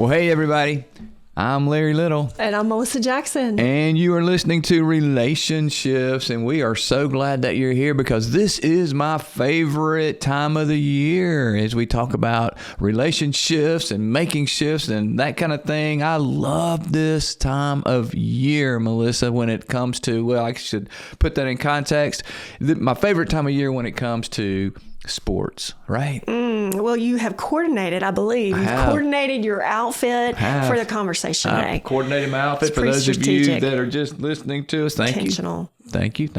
Well, hey, everybody. I'm Larry Little. And I'm Melissa Jackson. And you are listening to RelationShifts. And we are so glad that you're here because this is my favorite time of the year as we talk about relationships and making shifts and that kind of thing. I love this time of year, Melissa, when it comes to, well, I should put that in context. My favorite time of year when it comes to sports, right? Well, you have coordinated, I believe. You've coordinated your outfit for the conversation today. I've coordinated my outfit for those strategic. of you that are just listening to us. Thank Intentional. Thank you.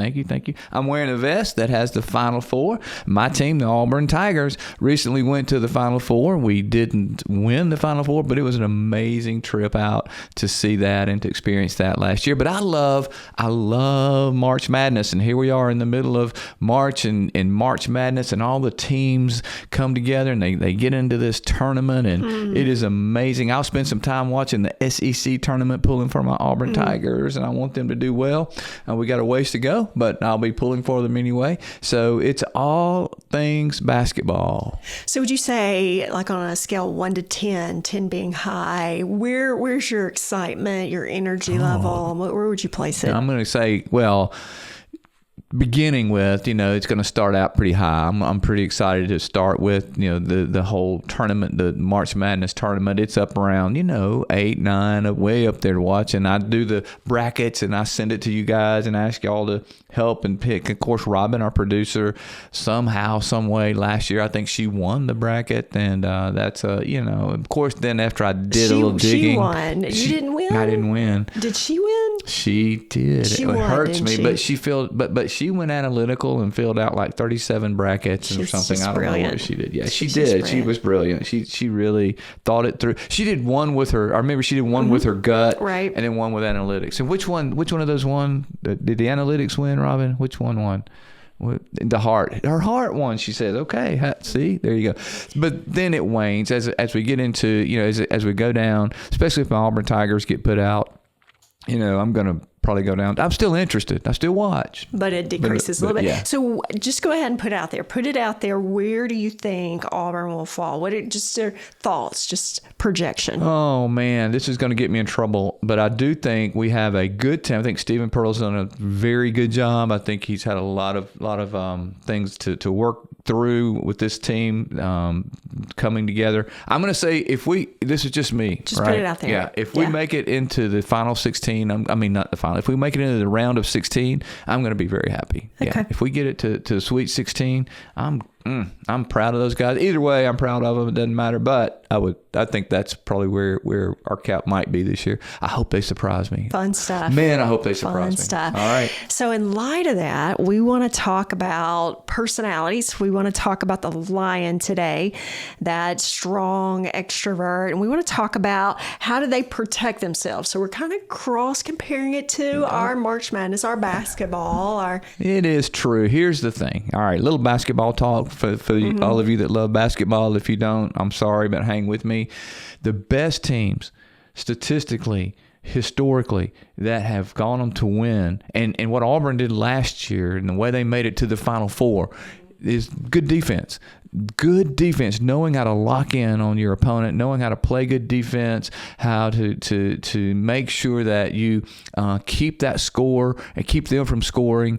I'm wearing a vest that has the Final Four. My team, the Auburn Tigers, recently went to the Final Four. We didn't win the Final Four, but it was an amazing trip out to see that and to experience that last year. But I love March Madness, and here we are in the middle of March and March Madness, and all the teams come together and they get into this tournament, and it is amazing. I'll spend some time watching the SEC tournament, pulling for my Auburn Tigers, and I want them to do well. We got a ways to go, but I'll be pulling for them anyway. So it's all things basketball. So would you say, like on a scale of 1 to 10, 10 being high, where's your excitement, your energy level? Where would you place it? I'm going to say, well, beginning with, it's going to start out pretty high. I'm pretty excited to start with, the whole tournament, the March Madness tournament. It's up around, 8, 9, way up there to watch. And I do the brackets and I send it to you guys and ask y'all to help and pick. Of course, Robin, our producer, somehow, some way last year, I think she won the bracket. And that's, of course, then after I did a little digging. She won. You didn't win? I didn't win. Did she win? She did. She it won, hurts me, she? but she went analytical and filled out like 37 brackets or something. I don't know what she did. Yeah, she did. Brilliant. She was brilliant. She really thought it through. She did one with her. I remember she did one with her gut, right, and then one with analytics. And which one of those won? Did the analytics win, Robin? Which one won? The heart. Her heart won. She says, "Okay, see, there you go." But then it wanes as we get into as we go down, especially if my Auburn Tigers get put out. I'm going to probably go down. I'm still interested. I still watch. But it decreases a little bit. Yeah. So just go ahead and put it out there. Put it out there. Where do you think Auburn will fall? Just their thoughts, just projection. Oh, man, this is going to get me in trouble. But I do think we have a good team. I think Stephen Pearl's done a very good job. I think he's had a lot of things to work through with this team coming together. I'm going to say this is just me. Just right? put it out there. Yeah. If we make it into the final 16, not the final. If we make it into the round of 16, I'm going to be very happy. Okay. Yeah. If we get it to the Sweet 16, I'm proud of those guys. Either way, I'm proud of them. It doesn't matter. But I think that's probably where our cap might be this year. I hope they surprise me. Fun stuff. Man, I hope they surprise me. Fun stuff. All right. So in light of that, we want to talk about personalities. We want to talk about the lion today, that strong extrovert. And we want to talk about how do they protect themselves. So we're kind of cross-comparing it to our March Madness, our basketball. It is true. Here's the thing. All right, little basketball talk for all of you that love basketball. If you don't, I'm sorry, but hang with me. The best teams, statistically, historically, that have gone on to win, and what Auburn did last year and the way they made it to the Final Four is good defense. Good defense, knowing how to lock in on your opponent, knowing how to play good defense, how to make sure that you keep that score and keep them from scoring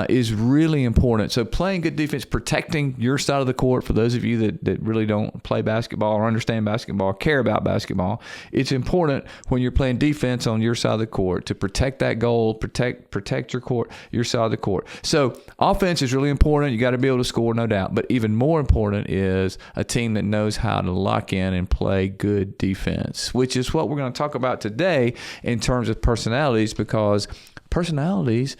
is really important. So playing good defense, protecting your side of the court, for those of you that really don't play basketball or understand basketball or care about basketball, it's important when you're playing defense on your side of the court to protect that goal, protect your court, your side of the court. So offense is really important. You got to be able to score, no doubt. But even more important is a team that knows how to lock in and play good defense, which is what we're going to talk about today in terms of personalities, because personalities,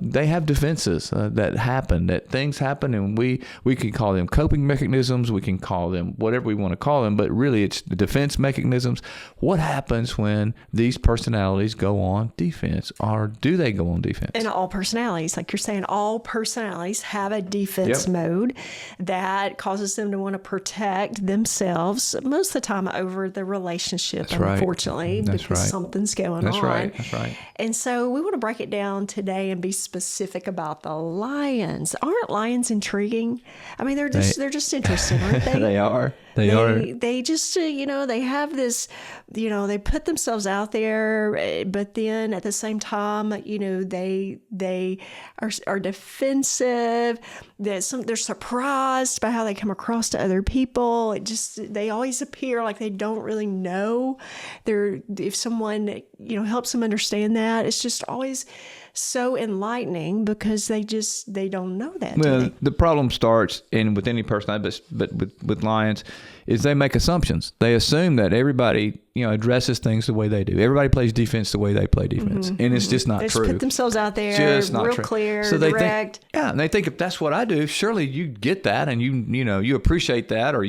they have defenses that things happen, and we can call them coping mechanisms, we can call them whatever we want to call them, but really it's the defense mechanisms. What happens when these personalities go on defense, or do they go on defense? And all personalities, like you're saying, all personalities have a defense mode that causes them to want to protect themselves most of the time over the relationship, unfortunately, because something's going on. That's right. And so we want to break it down today and be specific about the lions. Aren't lions intriguing? I mean, they're just interesting, aren't they? They They just, they have this, they put themselves out there, but then at the same time, they are defensive. They're surprised by how they come across to other people. They always appear like they don't really know. If someone, helps them understand that, it's just always so enlightening because they don't know that. Well, the problem starts with any personality, but with lions, is they make assumptions. They assume that everybody, addresses things the way they do. Everybody plays defense the way they play defense, and it's just not they true. They put themselves out there, just not real true. clear, so they direct. And they think if that's what I do, surely you get that, and you appreciate that, or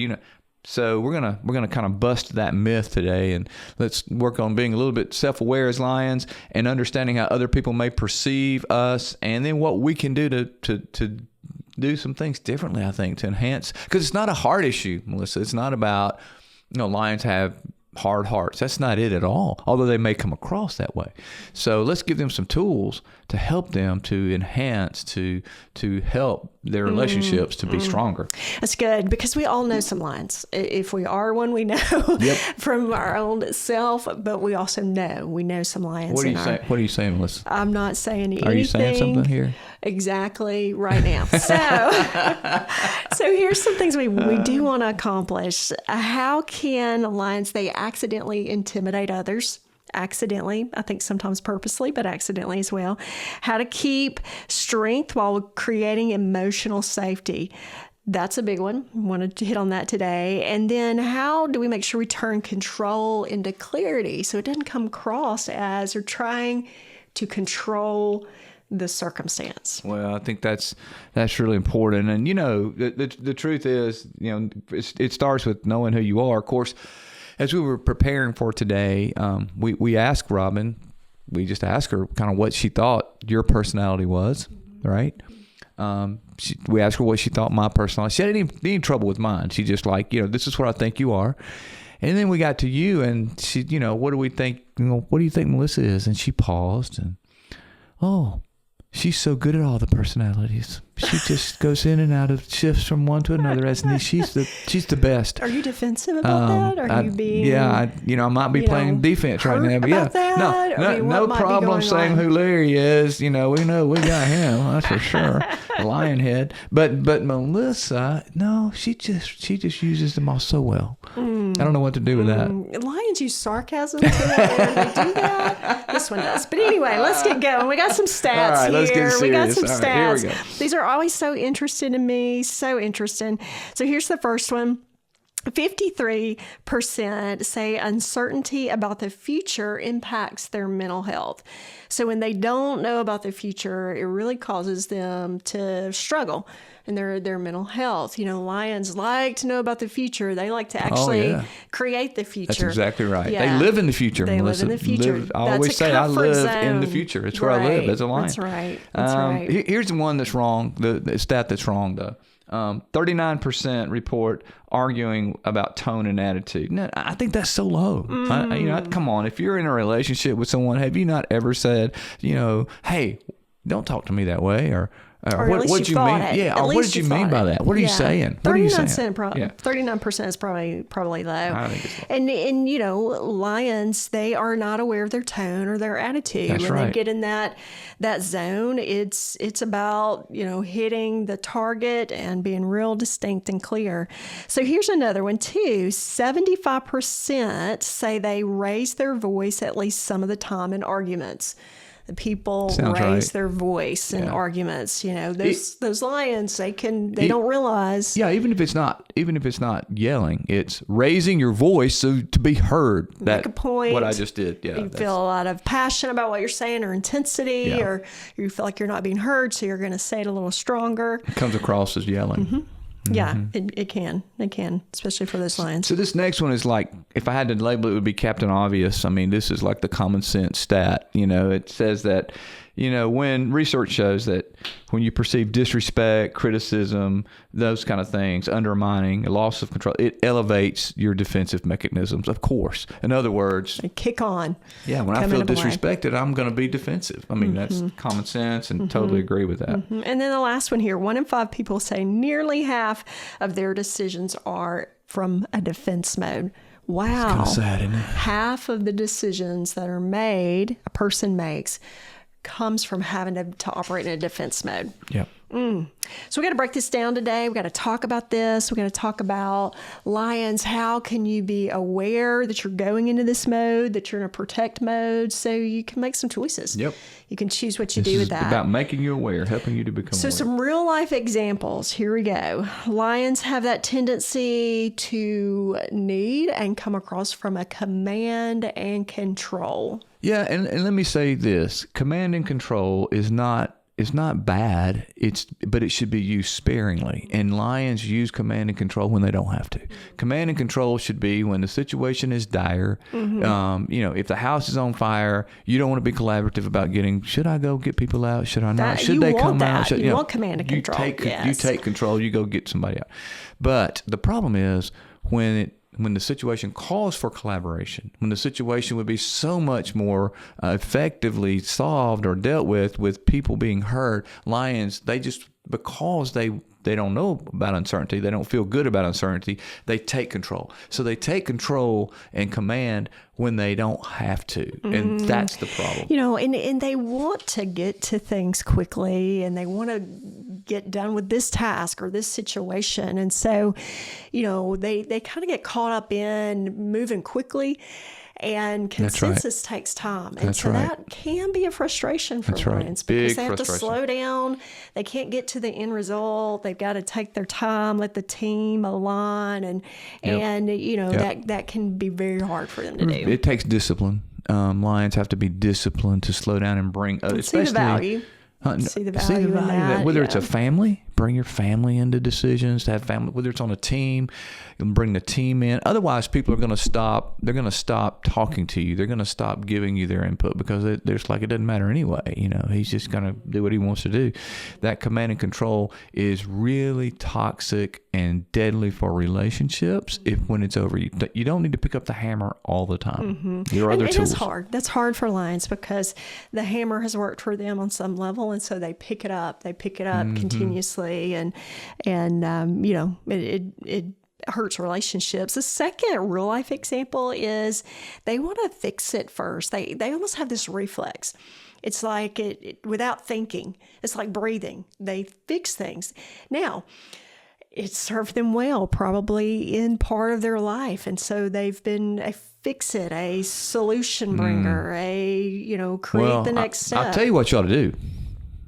So we're gonna kind of bust that myth today, and let's work on being a little bit self-aware as lions and understanding how other people may perceive us, and then what we can do to do some things differently. I think to enhance, because it's not a heart issue, Melissa. It's not about lions have hard hearts. That's not it at all, although they may come across that way. So let's give them some tools to help them to enhance, to help their relationships to be stronger. That's good, because we all know some lions. If we are one, we know from our own self, but we also know some lions. What are you saying, Melissa? I'm not saying anything. Are you saying something here? Exactly right now. So here's some things we do want to accomplish. How can lions, they accidentally intimidate others? Accidentally, I think sometimes purposely, but accidentally as well. How to keep strength while creating emotional safety. That's a big one. I wanted to hit on that today. And then how do we make sure we turn control into clarity so it doesn't come across as we're trying to control the circumstance? Well, I think that's really important. And, the truth is, it starts with knowing who you are. Of course, as we were preparing for today, we asked Robin, we just asked her kind of what she thought your personality was, right? We asked her what she thought my personality. She had any trouble with mine. She just this is what I think you are. And then we got to you, and she, what do we think? What do you think Melissa is? And she paused, and she's so good at all the personalities. She just goes in and out of shifts from one to another as needs. She's the best. Are you defensive about that? Are you being? Yeah, I might be playing defense right now, but no problem saying who Larry is. We know we got him. That's for sure. Lionhead, but Melissa, no, she just uses them all so well. I don't know what to do with that. Lions use sarcasm too. They do that. This one does. But anyway, let's get going. We got some stats all right, here. Let's get serious. We got some all stats. Right, here we go. These are always so interesting to me. So interesting. So here's the first one. 53% say uncertainty about the future impacts their mental health. So when they don't know about the future, it really causes them to struggle in their mental health. Lions like to know about the future. They like to actually create the future. That's exactly right. Yeah. They live in the future, They Melissa. live in the future. I always say I live in the future. It's where I live as a lion. That's right. That's right. Here's the one that's wrong, the stat that's wrong, though. 39% report arguing about tone and attitude. Now, I think that's so low. Come on, if you're in a relationship with someone, have you not ever said, hey, don't talk to me that way, or what did you mean? Yeah, or what did you mean by that? What are you saying? What are you saying? 39% is probably low. I think it's low. And lions, they are not aware of their tone or their attitude. That's when right. they get in that zone, it's about hitting the target and being real distinct and clear. So here's another one too. 75% say they raise their voice at least some of the time in arguments. The people raise their voice in arguments. Those lions, they don't realize. Yeah, even if it's not yelling, it's raising your voice so to be heard. Make a point. What I just did. Yeah, you feel a lot of passion about what you're saying, or intensity, or you feel like you're not being heard, so you're going to say it a little stronger. It comes across as yelling. Mm-hmm. Yeah, it can, especially for those lions. So this next one is if I had to label it, would be Captain Obvious. I mean, this is like the common sense stat. It says that when research shows that when you perceive disrespect, criticism, those kind of things, undermining, loss of control, it elevates your defensive mechanisms, of course. In other words, kick on. Yeah, when I feel disrespected, I'm going to be defensive. I mean, that's common sense, and totally agree with that. And then the last one here, 1 in 5 people say nearly half of their decisions are from a defense mode. Wow. It's kind of sad, isn't it? Half of the decisions that are made, a person makes, comes from having to operate in a defense mode. Yeah. So we got to break this down today. We got to talk about this. We got to talk about lions. How can you be aware that you're going into this mode, that you're in a protect mode, so you can make some choices. Yep. You can choose what you do with that. It's about making you aware, helping you to become aware. So some real life examples. Here we go. Lions have that tendency to need and come across from a command and control. Yeah, and let me say this. Command and control is not bad, but it should be used sparingly. And lions use command and control when they don't have to. Command and control should be when the situation is dire. If the house is on fire, you don't want to be collaborative about should I go get people out? Should I not? Should they come out? You want command and control. You take control, you go get somebody out. But the problem is when the situation calls for collaboration, when the situation would be so much more effectively solved or dealt with people being heard, lions, because they don't know about uncertainty, they don't feel good about uncertainty, they take control. So they take control and command when they don't have to. And that's the problem. And they want to get to things quickly, and they want to get done with this task or this situation. And so, they kind of get caught up in moving quickly, and consensus takes time. And that can be a frustration for lions because they have to slow down. They can't get to the end result. They've got to take their time, let the team align, and that can be very hard for them to do. It takes discipline. Lions have to be disciplined to slow down and bring, especially see the value. See the value in that. Whether it's a family, bring your family into decisions. To have family, whether it's on a team, bring the team in. Otherwise, people are going to stop. They're going to stop talking to you. They're going to stop giving you their input because it doesn't matter anyway. He's just going to do what he wants to do. That command and control is really toxic and deadly for relationships. When it's over, you don't need to pick up the hammer all the time. There are other tools. That's hard. That's hard for lions because the hammer has worked for them on some level, and so they pick it up. They pick it up continuously, and it hurts relationships. The second real life example is they want to fix it first. They almost have this reflex. It's like it without thinking. It's like breathing. They fix things. Now, it served them well, probably in part of their life. And so they've been a fix-it, a solution bringer, create the next step. I'll tell you what you ought to do.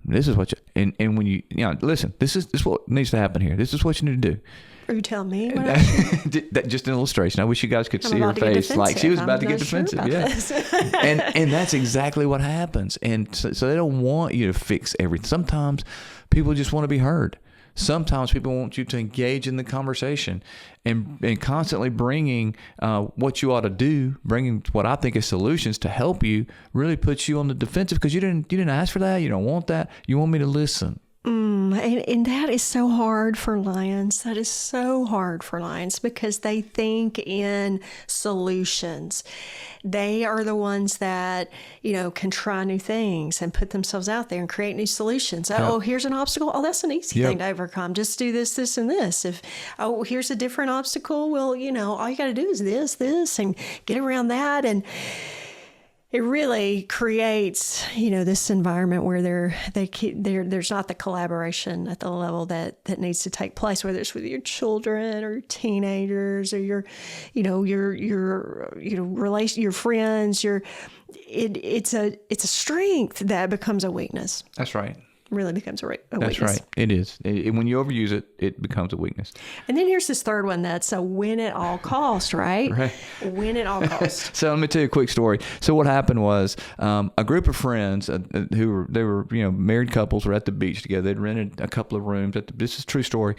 This is what and when you listen, this is what needs to happen here. This is what you need to do. Are you telling me? Just an illustration. I wish you guys could see her face, like she was about to get defensive. And that's exactly what happens. And so they don't want you to fix everything. Sometimes people just want to be heard. Sometimes people want you to engage in the conversation and constantly bringing what you ought to do, bringing what I think is solutions to help you, really puts you on the defensive because you didn't ask for that. You don't want that. You want me to listen. And that is so hard for lions. That is so hard for lions because they think in solutions. They are the ones that, can try new things and put themselves out there and create new solutions. Oh, here's an obstacle. Oh, that's an easy thing to overcome. Just do this, this, and this. Here's a different obstacle. Well, all you got to do is this, and get around that. And it really creates, this environment where there's not the collaboration at the level that needs to take place, whether it's with your children or your teenagers or your friends. It's a strength that becomes a weakness. That's right. Really becomes a weakness. That's right. It is. When you overuse it, it becomes a weakness. And then here's this third one that's a win at all cost, right? Right. Win at all cost. So let me tell you a quick story. So what happened was a group of friends who were married couples were at the beach together. They'd rented a couple of rooms. This is a true story.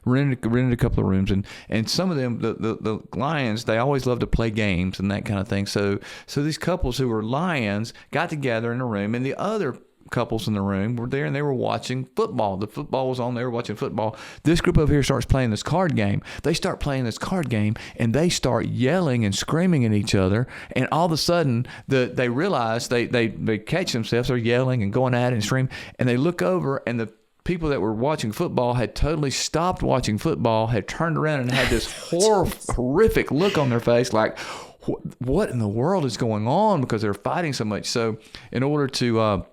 Rented a couple of rooms, and some of them, the lions, they always love to play games and that kind of thing. So these couples who were lions got together in a room, and the other couples in the room were there and they were watching football. The football was on. They were watching football. This group over here starts playing this card game. They start playing this card game and they start yelling and screaming at each other. And all of a sudden, they realize they catch themselves. They're yelling and going at it and screaming. And they look over and the people that were watching football had totally stopped watching football, had turned around and had this horrific look on their face like, what in the world is going on? Because they're fighting so much. So in order to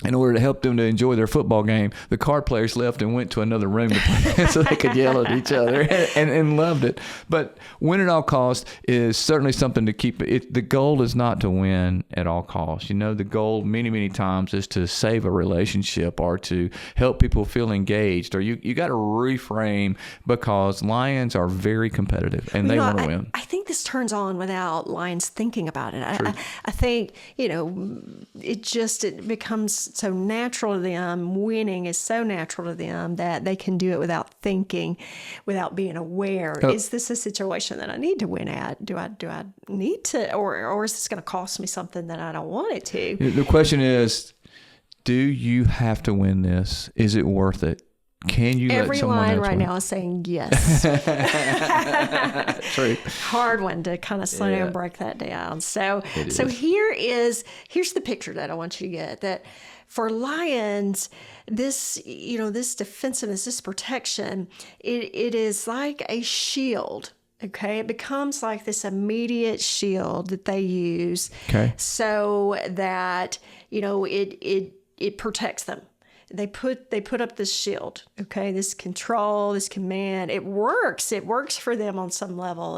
help them to enjoy their football game, the card players left and went to another room to play so they could yell at each other and loved it. But win at all costs is certainly something to keep. The goal is not to win at all costs. The goal many, many times is to save a relationship or to help people feel engaged. Or you got to reframe, because lions are very competitive and they want to win. I think this turns on without lions thinking about it. I think, it becomes so natural to them. Winning is so natural to them that they can do it without thinking, without being aware. Is this a situation that I need to win at? Do I need to, or is this going to cost me something that I don't want it to? The question is, do you have to win this? Is it worth it? Can you Every let someone line else right win? now is saying yes. True. Hard one to kind of slow down and break that down. So here's the picture that I want you to get, that for lions, this defensiveness, this protection, it is like a shield. Okay, it becomes like this immediate shield that they use, so that it protects them. They put up this shield, okay, this control, this command. It works for them on some level.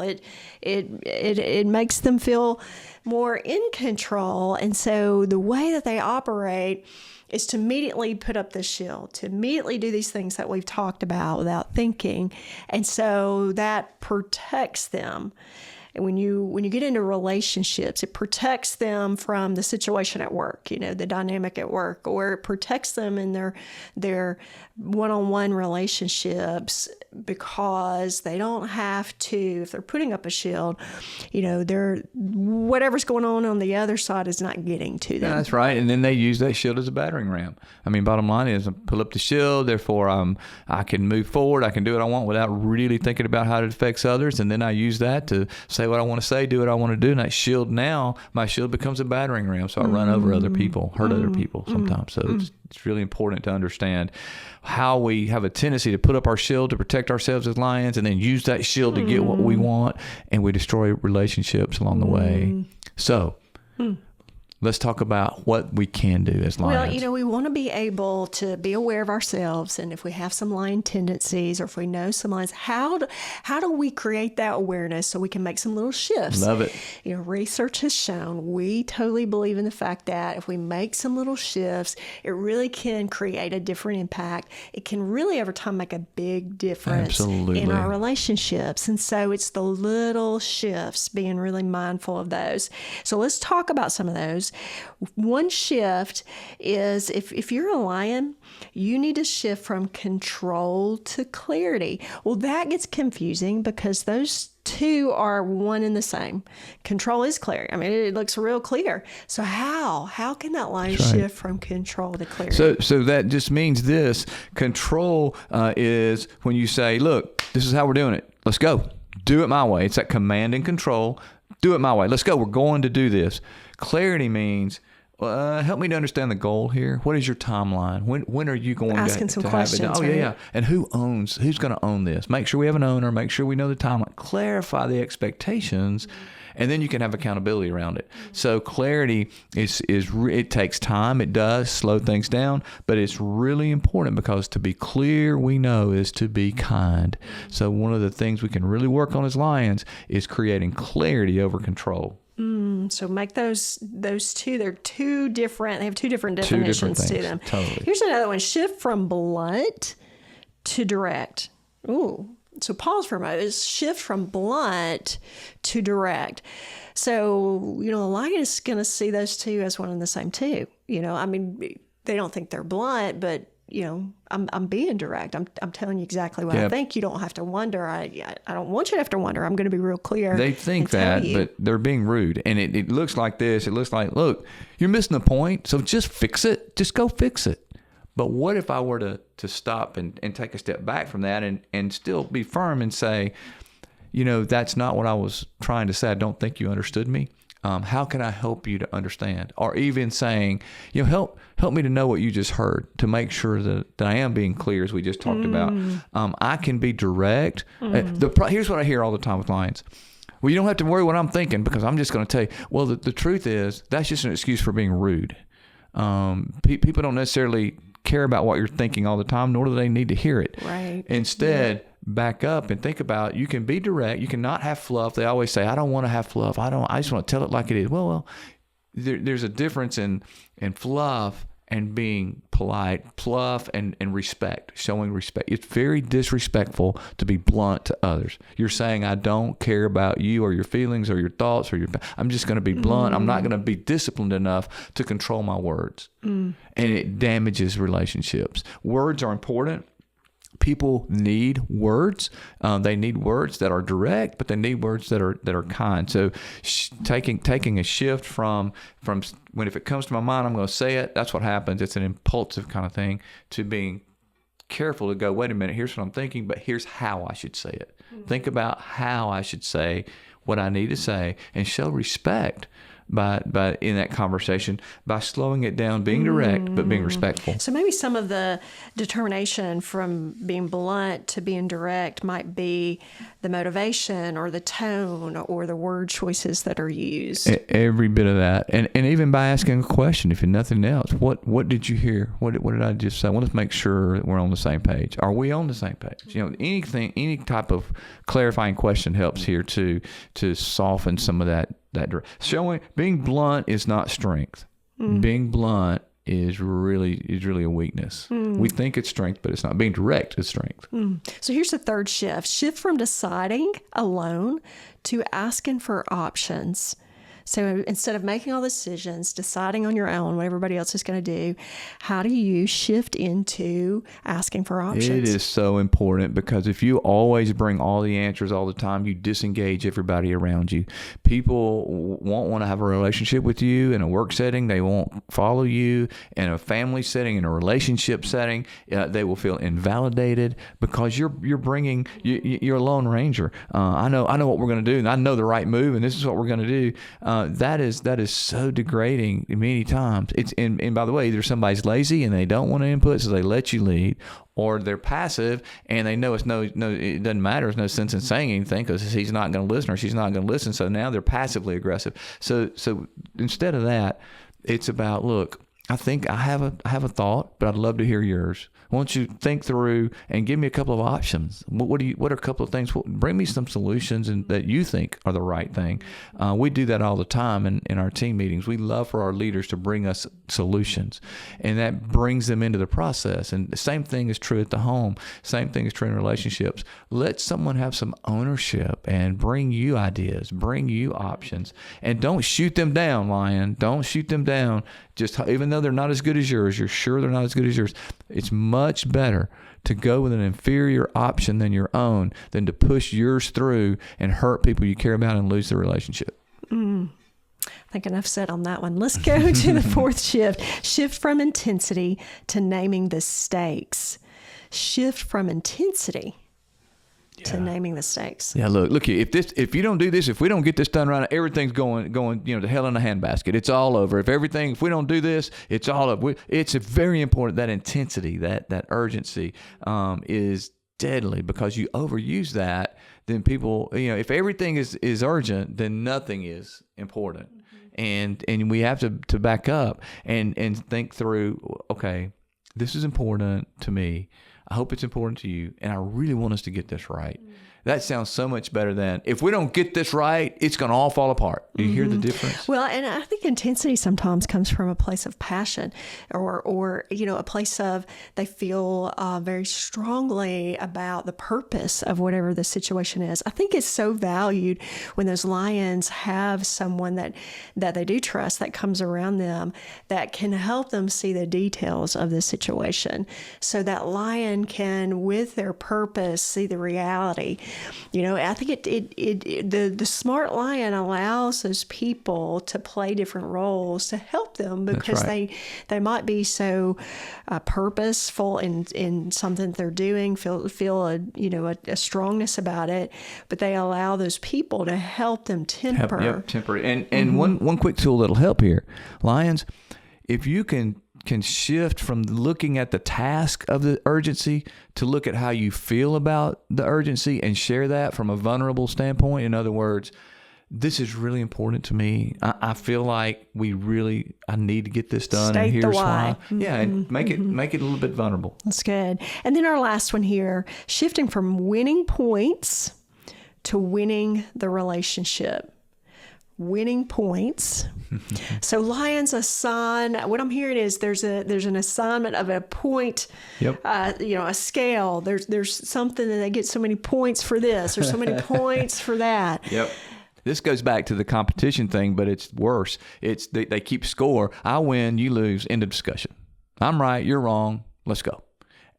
It makes them feel more in control. And so the way that they operate is to immediately put up this shield, to immediately do these things that we've talked about without thinking. And so that protects them. And when you get into relationships, it protects them from the situation at work, the dynamic at work, or it protects them in their one-on-one relationships, because they don't have to, if they're putting up a shield, whatever's going on the other side is not getting to them. Yeah, that's right. And then they use that shield as a battering ram. I mean, bottom line is, I pull up the shield, therefore I can move forward, I can do what I want without really thinking about how it affects others, and then I use that to say what I want to say, do what I want to do, and that shield, now my shield becomes a battering ram, so I run over other people, hurt other people sometimes. So it's really important to understand how we have a tendency to put up our shield to protect ourselves as lions, and then use that shield to get what we want, and we destroy relationships along the way. So let's talk about what we can do as lions. Well, we want to be able to be aware of ourselves, and if we have some lion tendencies, or if we know some lions, how do we create that awareness so we can make some little shifts? Love it. Research has shown, we totally believe in the fact that if we make some little shifts, it really can create a different impact. It can really, over time, make a big difference in our relationships. And so it's the little shifts, being really mindful of those. So let's talk about some of those. One shift is, if you're a lion, you need to shift from control to clarity. Well, that gets confusing because those two are one and the same. Control is clear. I mean, it looks real clear. So how can that lion shift from control to clarity? So that just means this. Control is when you say, look, this is how we're doing it. Let's go. Do it my way. It's that command and control. Do it my way. Let's go. We're going to do this. Clarity means, help me to understand the goal here. What is your timeline? When are you going Asking to some have questions, it? Oh, right? yeah. And who's going to own this? Make sure we have an owner. Make sure we know the timeline. Clarify the expectations, and then you can have accountability around it. So clarity it takes time. It does slow things down, but it's really important, because to be clear, we know, is to be kind. So one of the things we can really work on as lions is creating clarity over control. So make those two, they have two different definitions to them. Totally. Here's another one. Shift from blunt to direct. Ooh. So pause for a moment. Shift from blunt to direct. So, a lion is going to see those two as one and the same too. I mean, they don't think they're blunt, but I'm being direct. I'm telling you exactly what I think. You don't have to wonder. I don't want you to have to wonder. I'm going to be real clear. They think that, but they're being rude. And it looks like this. It looks like, look, you're missing the point. So just fix it. Just go fix it. But what if I were to stop and take a step back from that and still be firm and say, that's not what I was trying to say. I don't think you understood me. How can I help you to understand? Or even saying, help me to know what you just heard, to make sure that I am being clear, as we just talked about. I can be direct. Here's what I hear all the time with clients. Well, you don't have to worry what I'm thinking, because I'm just going to tell you. Well, the truth is, that's just an excuse for being rude. People don't necessarily care about what you're thinking all the time, nor do they need to hear it. Right. Instead, back up and think about, you can be direct. You cannot have fluff. They always say, I don't want to have fluff. I just want to tell it like it is. Well, there's a difference in fluff and being polite, fluff and respect, showing respect. It's very disrespectful to be blunt to others. You're saying, I don't care about you or your feelings or your thoughts I'm just going to be blunt. I'm not going to be disciplined enough to control my words. And it damages relationships. Words are important. People need words. They need words that are direct, but they need words that are kind. So taking a shift from when, if it comes to my mind, I'm going to say it. That's what happens. It's an impulsive kind of thing, to being careful to go, wait a minute, here's what I'm thinking, but here's how I should say it. Think about how I should say what I need to say, and show respect by in that conversation, by slowing it down, being direct, but being respectful. So maybe some of the determination from being blunt to being direct might be the motivation or the tone or the word choices that are used. Every bit of that. And even by asking a question, if nothing else, what did you hear? What did I just say? I want to make sure that we're on the same page. Are we on the same page? Any type of clarifying question helps here to soften some of that. Being blunt is not strength. Being blunt is really a weakness. We think it's strength, but it's not. Being direct is strength. So here's the third shift. Shift from deciding alone to asking for options. So instead of making all the decisions, deciding on your own what everybody else is going to do, how do you shift into asking for options? It is so important, because if you always bring all the answers all the time, you disengage everybody around you. People won't want to have a relationship with you in a work setting. They won't follow you in a family setting, in a relationship setting. They will feel invalidated, because you're a lone ranger. I know what we're going to do, and I know the right move, and this is what we're going to do. That is so degrading many times. And by the way, either somebody's lazy and they don't want to input, so they let you lead, or they're passive and they know it doesn't matter. There's no sense in saying anything, because he's not going to listen or she's not going to listen. So now they're passively aggressive. So instead of that, it's about, look, I think I have a thought, but I'd love to hear yours. Why don't you think through and give me a couple of options? What are a couple of things? Bring me some solutions that you think are the right thing. We do that all the time in our team meetings. We love for our leaders to bring us solutions, and that brings them into the process. And the same thing is true at the home. Same thing is true in relationships. Let someone have some ownership and bring you ideas, bring you options, and don't shoot them down, Lion. Don't shoot them down. Just even though they're not as good as yours, you're sure they're not as good as yours. It's much better to go with an inferior option than your own than to push yours through and hurt people you care about and lose the relationship. I think enough said on that one. Let's go to the fourth shift. Shift from intensity to naming the stakes. Shift from intensity to naming the stakes. Yeah, look. If you don't do this, if we don't get this done right, everything's going, to hell in a handbasket. It's all over. If we don't do this, it's all over. It's very important, that intensity, that urgency, is deadly, because you overuse that, then people, if everything is urgent, then nothing is important. And we have to back up and think through, okay, this is important to me. I hope it's important to you, and I really want us to get this right. That sounds so much better than, if we don't get this right, it's going to all fall apart. Do you hear the difference? Well, and I think intensity sometimes comes from a place of passion or a place of they feel very strongly about the purpose of whatever the situation is. I think it's so valued when those lions have someone that they do trust that comes around them that can help them see the details of the situation. So that lion can, with their purpose, see the reality. I think the smart lion allows those people to play different roles to help them because they might be so purposeful in something they're doing, feel a strongness about it, but they allow those people to help them temper. Temper. And one quick tool that'll help here, lions, if you can shift from looking at the task of the urgency to look at how you feel about the urgency and share that from a vulnerable standpoint. In other words, this is really important to me. I feel like I need to get this done. State and here's the why. why. Yeah, and make it a little bit vulnerable. That's good. And then our last one here, shifting from winning points to winning the relationship. Winning points. So lions assign, what I'm hearing is there's an assignment of a point, a scale. There's something that they get so many points for this or so many points for that. Yep. This goes back to the competition thing, but it's worse. It's they keep score. I win, you lose, end of discussion. I'm right, you're wrong, let's go.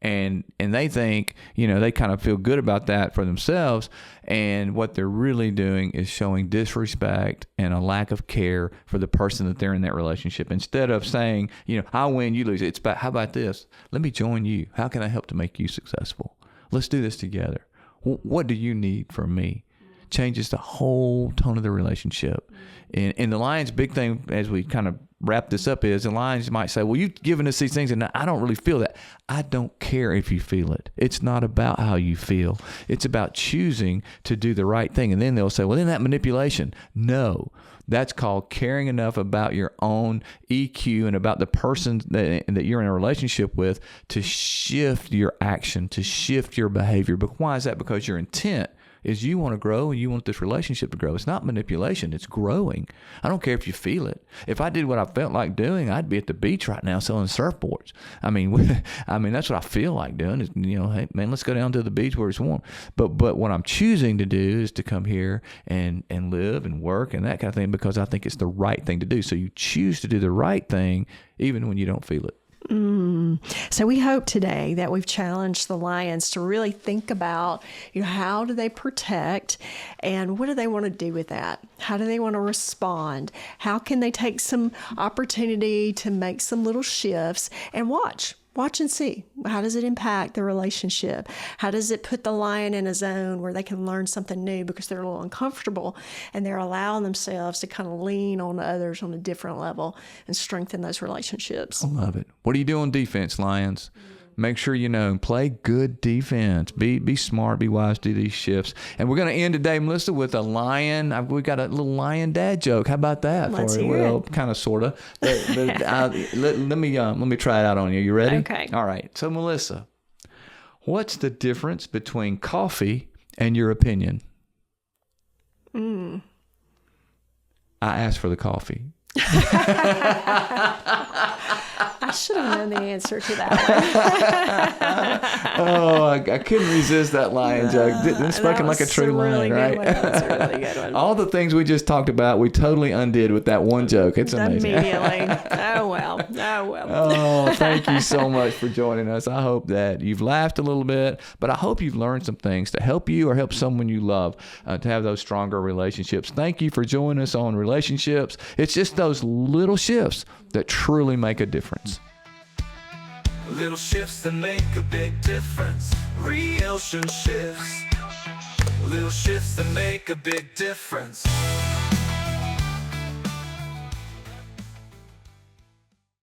And they think, they kind of feel good about that for themselves. And what they're really doing is showing disrespect and a lack of care for the person that they're in that relationship. Instead of saying, I win, you lose. It's about, how about this? Let me join you. How can I help to make you successful? Let's do this together. What do you need from me? Changes the whole tone of the relationship. And the Lions' big thing, as we kind of wrap this up, is the Lions might say, well, you've given us these things and I don't really feel that. I don't care if you feel it. It's not about how you feel. It's about choosing to do the right thing. And then they'll say, well, isn't that manipulation? No. That's called caring enough about your own EQ and about the person that you're in a relationship with to shift your action, to shift your behavior. But why is that? Because your intent is you want to grow and you want this relationship to grow. It's not manipulation. It's growing. I don't care if you feel it. If I did what I felt like doing, I'd be at the beach right now selling surfboards. I mean, that's what I feel like doing is, hey, man, let's go down to the beach where it's warm. But what I'm choosing to do is to come here and live and work and that kind of thing because I think it's the right thing to do. So you choose to do the right thing even when you don't feel it. So we hope today that we've challenged the Lions to really think about, how do they protect and what do they want to do with that? How do they want to respond? How can they take some opportunity to make some little shifts and watch and see. How does it impact the relationship? How does it put the lion in a zone where they can learn something new because they're a little uncomfortable and they're allowing themselves to kind of lean on others on a different level and strengthen those relationships? I love it. What do you do on defense, Lions? Make sure play good defense. Be smart, be wise, do these shifts. And we're going to end today, Melissa, with a lion. We got a little lion dad joke. How about that? Let's hear it. Kind of, sort of. Let me try it out on you. You ready? Okay. All right. So, Melissa, what's the difference between coffee and your opinion? I asked for the coffee. I should have known the answer to that one. I couldn't resist that lion joke. It's spoken like a true lion, right? That's a really good one. All the things we just talked about, we totally undid with that one joke. It's amazing. Immediately. Oh, well. Oh, thank you so much for joining us. I hope that you've laughed a little bit, but I hope you've learned some things to help you or help someone you love to have those stronger relationships. Thank you for joining us on Relationships. It's just those little shifts that truly make a difference. Little shifts that make a big difference. RelationShifts. Little shifts that make a big difference.